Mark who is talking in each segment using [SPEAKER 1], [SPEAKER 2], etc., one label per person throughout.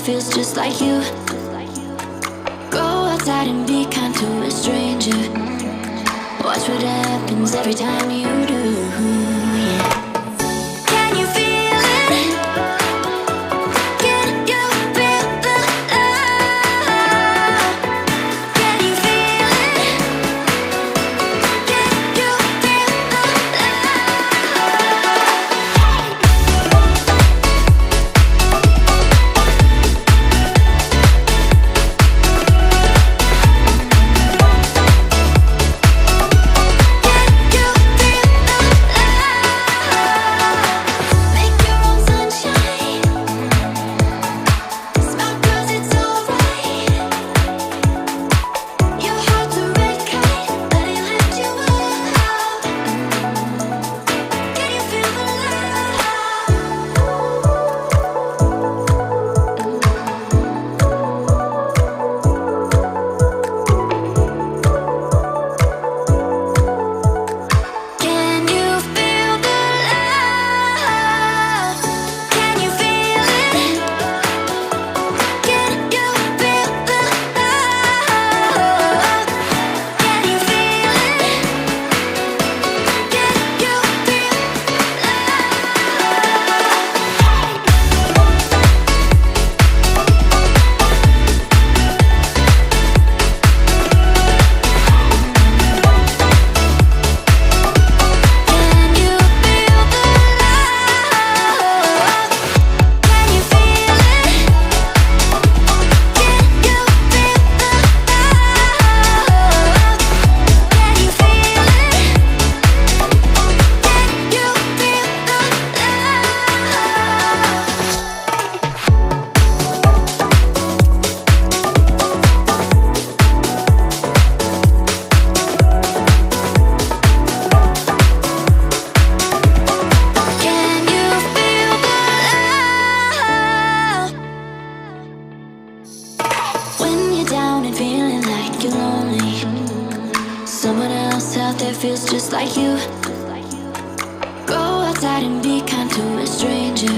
[SPEAKER 1] feels just like you. Go outside and be kind to a stranger. Watch what happens every time you do. Yeah. Can you feel it? Can you feel the love? Can you feel it? Can you feel the feels just like you. Go outside and be kind to a stranger.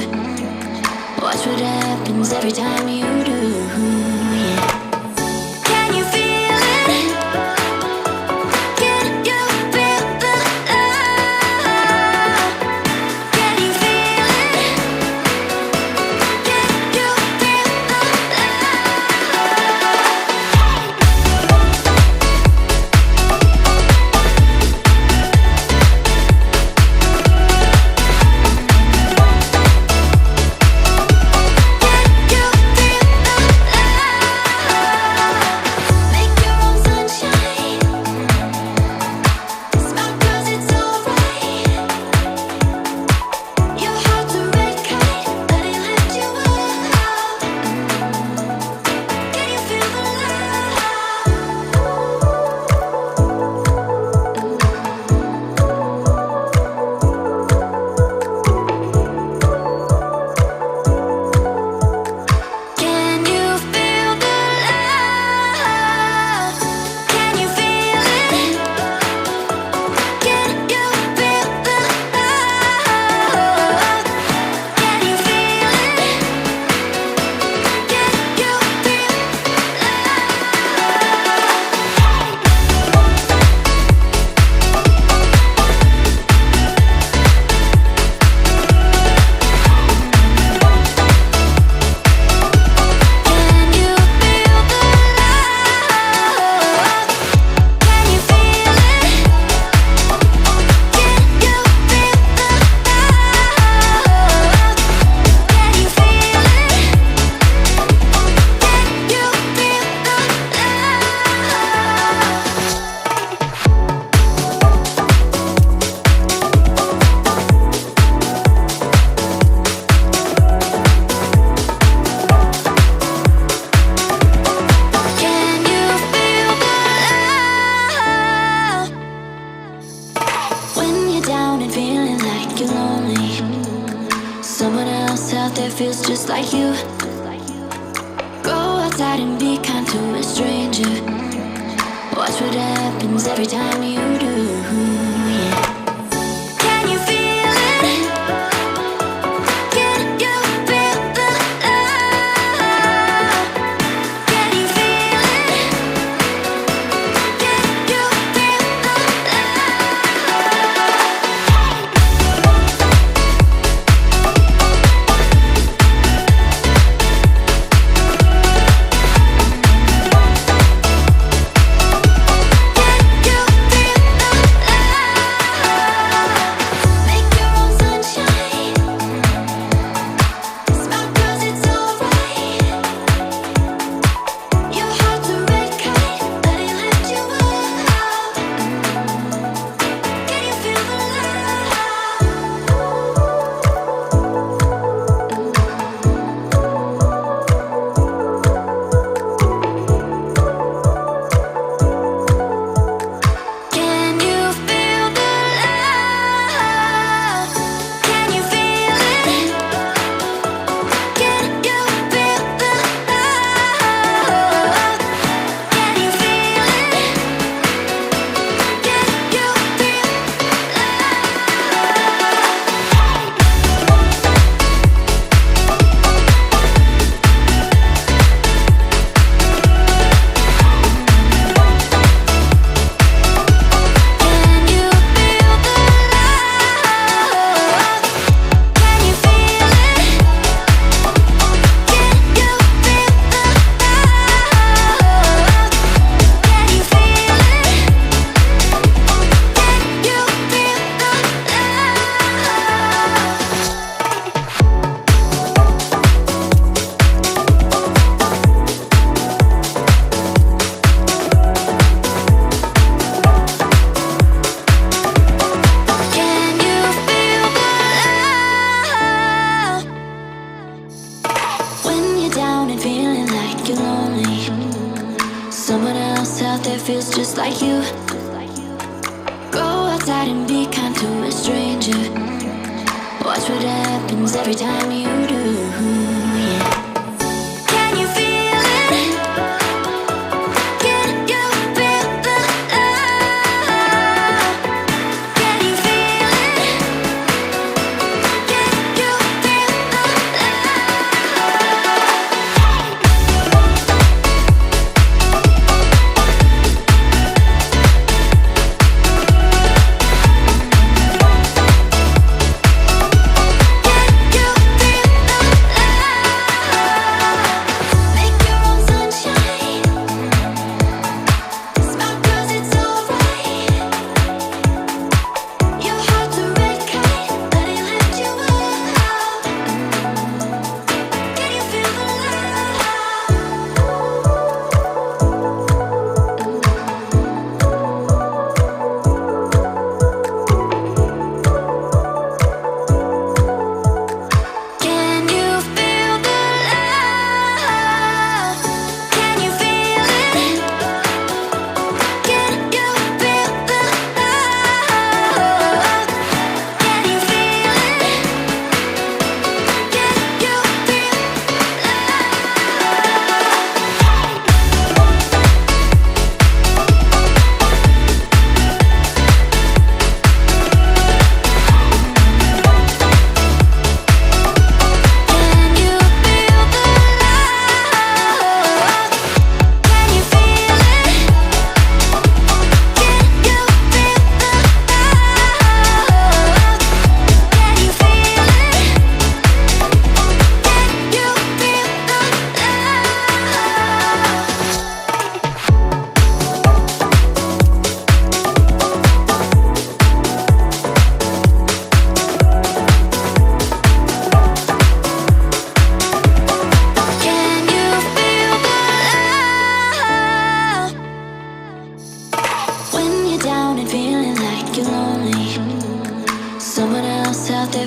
[SPEAKER 1] Watch what happens every time you do. Yeah. Can you feel it? Can you feel the love? Can you feel it? Can you feel the feels just like you. Go outside and be kind to a stranger. Watch what happens every time you do. Yeah. Can you feel it? Can you feel the love? just like you. Go outside and be kind to a stranger. Watch what happens every time you do. Yeah. Can you feel it? Can you feel the love? Can you feel it? Can you feel the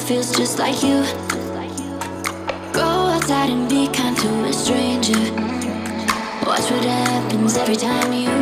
[SPEAKER 1] feels just like you. Go outside and be kind to a stranger. Watch what happens every time you